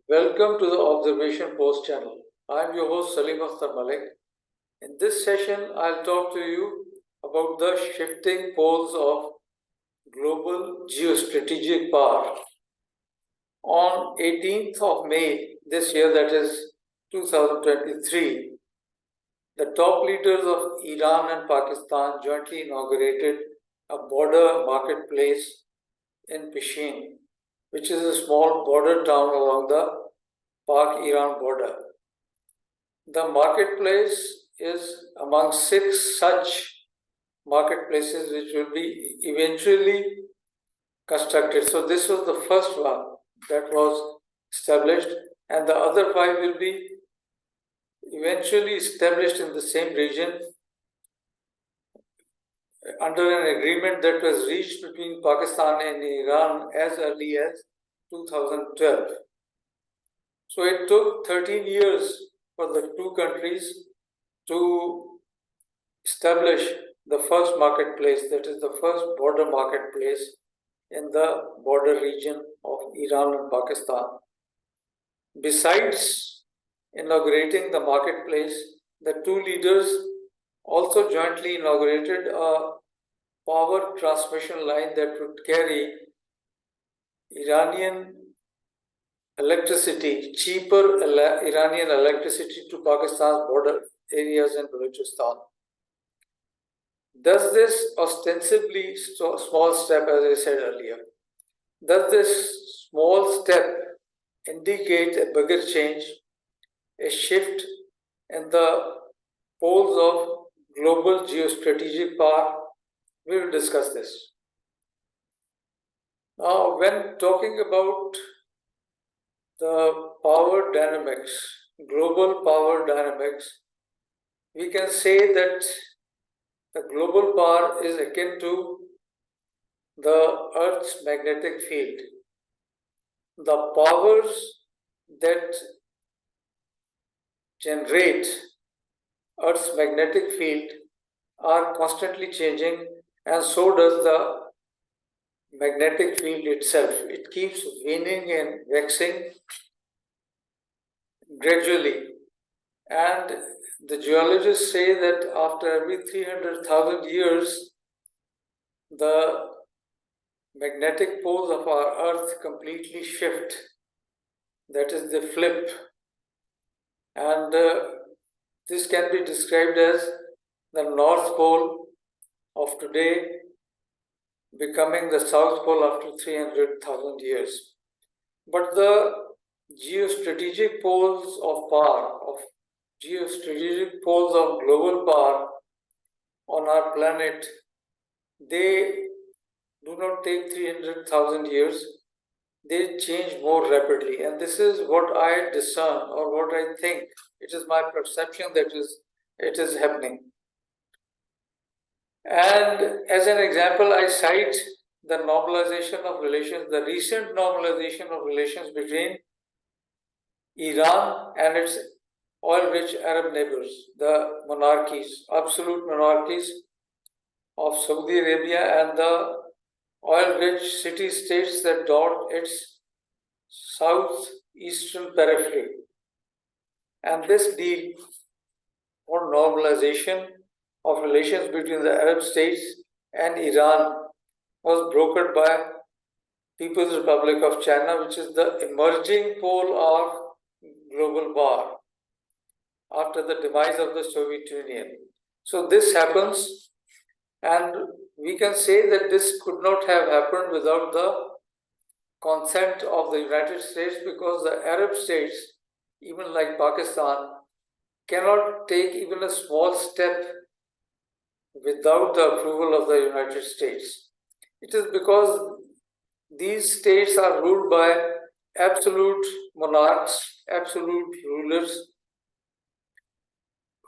Welcome to the Observation Post channel. I am your host Salim Akhtar Malik. In this session, I'll talk to you about the shifting poles of global geostrategic power. On 18th of May this year, that is 2023, the top leaders of Iran and Pakistan jointly inaugurated a border marketplace in Pishin, which is a small border town along the Pak-Iran border. The marketplace is among 6 such marketplaces which will be eventually constructed. So this was the first one that was established, and the other 5 will be eventually established in the same region under an agreement that was reached between Pakistan and Iran as early as 2012. So it took 13 years for the two countries to establish the first marketplace, that is the first border marketplace in the border region of Iran and Pakistan. Besides inaugurating the marketplace, the two leaders also jointly inaugurated a power transmission line that would carry Iranian electricity, cheaper Iranian electricity to Pakistan's border areas in Balochistan. Does this ostensibly small step, as I said earlier, does this small step indicate a bigger change, a shift in the poles of global geostrategic power? We will discuss this. Now, when talking about the power dynamics, global power dynamics, we can say that the global power is akin to the Earth's magnetic field. The powers that generate Earth's magnetic field are constantly changing, and so does the magnetic field itself. It keeps waning and waxing gradually. And the geologists say that after every 300,000 years, the magnetic poles of our Earth completely shift. That is, they flip. And this can be described as the North Pole of today becoming the South Pole after 300,000 years. But the geostrategic poles of power, geostrategic poles of global power on our planet, they do not take 300,000 years. They change more rapidly, and this is what I discern, or what I think. It is my perception that it is happening. And as an example, I cite the normalization of relations, the recent normalization of relations between Iran and its oil-rich Arab neighbors, the monarchies, absolute monarchies of Saudi Arabia and the oil-rich city-states that dot its southeastern periphery. And this deal for normalization of relations between the Arab states and Iran was brokered by People's Republic of China, which is the emerging pole of global power after the demise of the Soviet Union. So this happens, and we can say that this could not have happened without the consent of the United States, because the Arab states, even like Pakistan, cannot take even a small step without the approval of the United States. It is because these states are ruled by absolute monarchs, absolute rulers,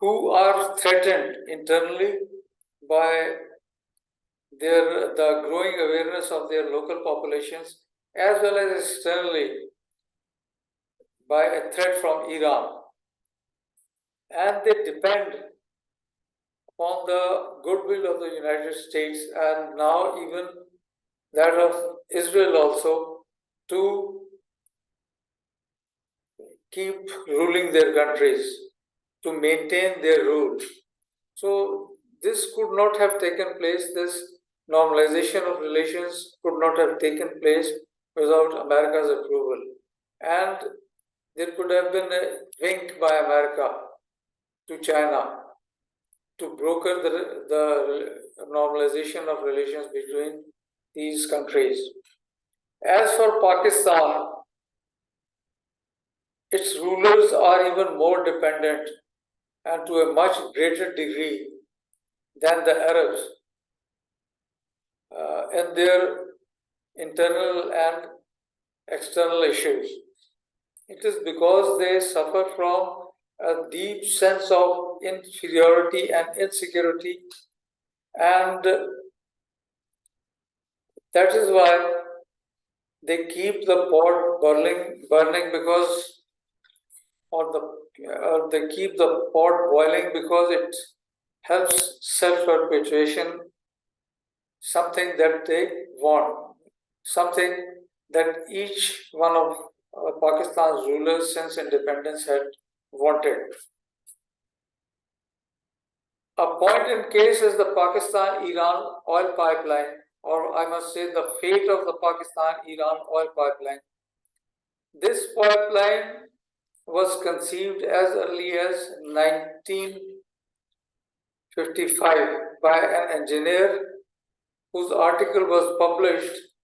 who are threatened internally by the growing awareness of their local populations, as well as externally by a threat from Iran. And they depend upon the goodwill of the United States, and now even that of Israel also, to keep ruling their countries, to maintain their rule. So this could not have taken place, this normalization of relations could not have taken place without America's approval. And there could have been a wink by America to China to broker the normalization of relations between these countries. As for Pakistan, its rulers are even more dependent and to a much greater degree than the Arabs in their internal and external issues. It is because they suffer from a deep sense of inferiority and insecurity, and that is why they keep the pot burning because, or they keep the pot boiling because it helps self-perpetuation, something that they want, something that each one of Pakistan's rulers since independence had wanted. A point in case is the Pakistan-Iran oil pipeline, or I must say the fate of the Pakistan-Iran oil pipeline. This pipeline was conceived as early as 1955 by an engineer whose article was published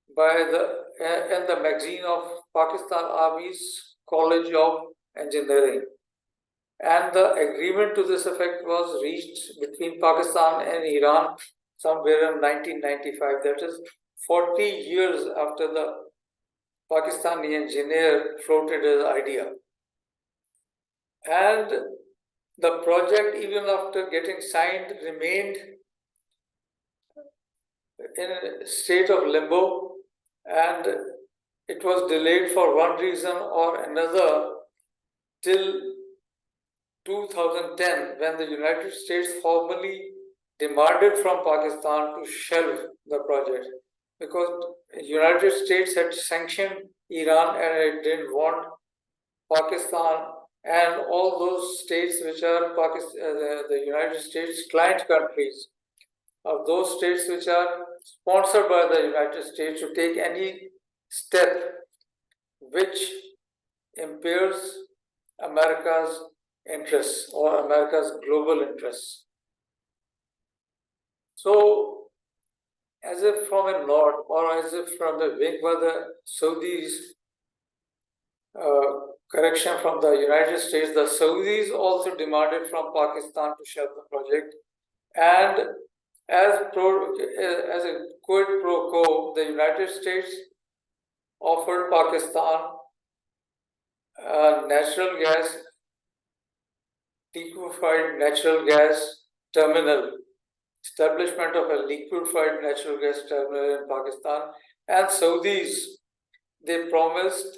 in the magazine of Pakistan Army's College of Engineering. And the agreement to this effect was reached between Pakistan and Iran somewhere in 1995. That is 40 years after the Pakistani engineer floated his idea. And the project, even after getting signed, remained in a state of limbo, and it was delayed for one reason or another till 2010, when the United States formally demanded from Pakistan to shelve the project, because the United States had sanctioned Iran and it didn't want Pakistan and all those states which are the United States client countries, or those states which are sponsored by the United States, to take any step which impairs America's interests or America's global interests. So, as if from a nod or as if from a wink by the Saudis, correction from the United States, the Saudis also demanded from Pakistan to shelve the project, and as a quid pro quo, the United States offered Pakistan natural gas, liquefied natural gas terminal, establishment of a liquefied natural gas terminal in Pakistan, and Saudis, they promised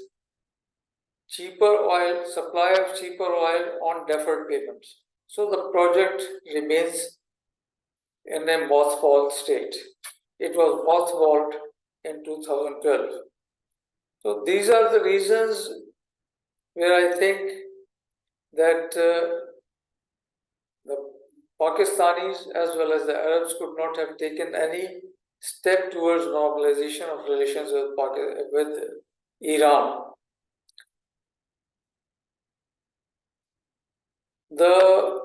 cheaper oil, supply of cheaper oil on deferred payments. So the project remains in a mothball state. It was mothballed in 2012. So these are the reasons where I think that the Pakistanis as well as the Arabs could not have taken any step towards normalization of relations with Iran. The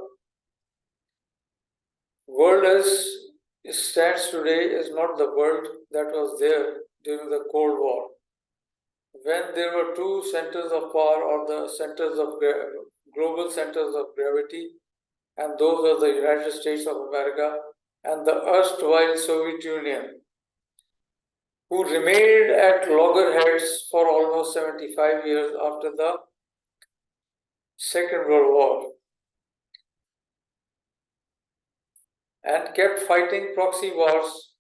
world as it stands today is not the world that was there during the Cold War, when there were two centers of power, or the centers of global centers of gravity, and those are the United States of America and the erstwhile Soviet Union, who remained at loggerheads for almost 75 years after the Second World War, and kept fighting proxy wars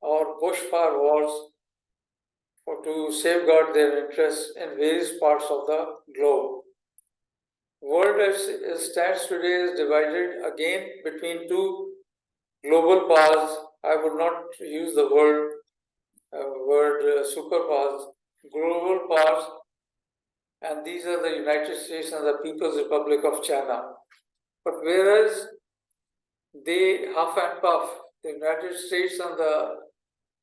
or bushfire wars to safeguard their interests in various parts of the globe. World as it stands today is divided again between two global powers. I would not use the word superpowers, global powers, and these are the United States and the People's Republic of China. But whereas they huff and puff, the United States and the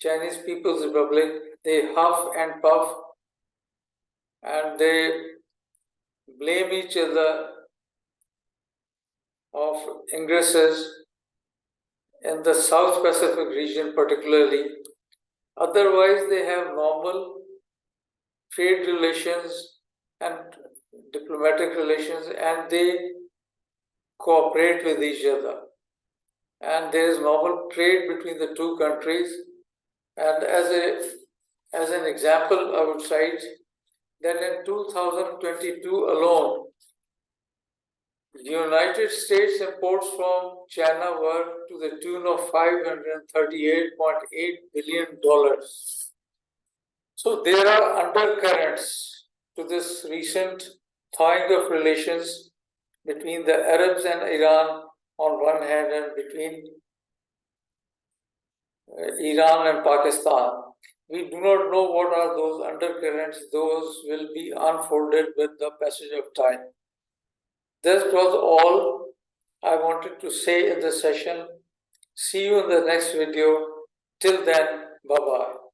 Chinese People's Republic, they huff and puff and they blame each other of ingresses in the South Pacific region particularly. Otherwise, they have normal trade relations and diplomatic relations, and they cooperate with each other. And there is normal trade between the two countries. And as an example, I would cite that in 2022 alone, the United States imports from China were to the tune of $538.8 billion. So there are undercurrents to this recent thawing of relations between the Arabs and Iran on one hand and between Iran and Pakistan. We do not know what are those undercurrents. Those will be unfolded with the passage of time. This was all I wanted to say in the session. See you in the next video. Till then, bye-bye.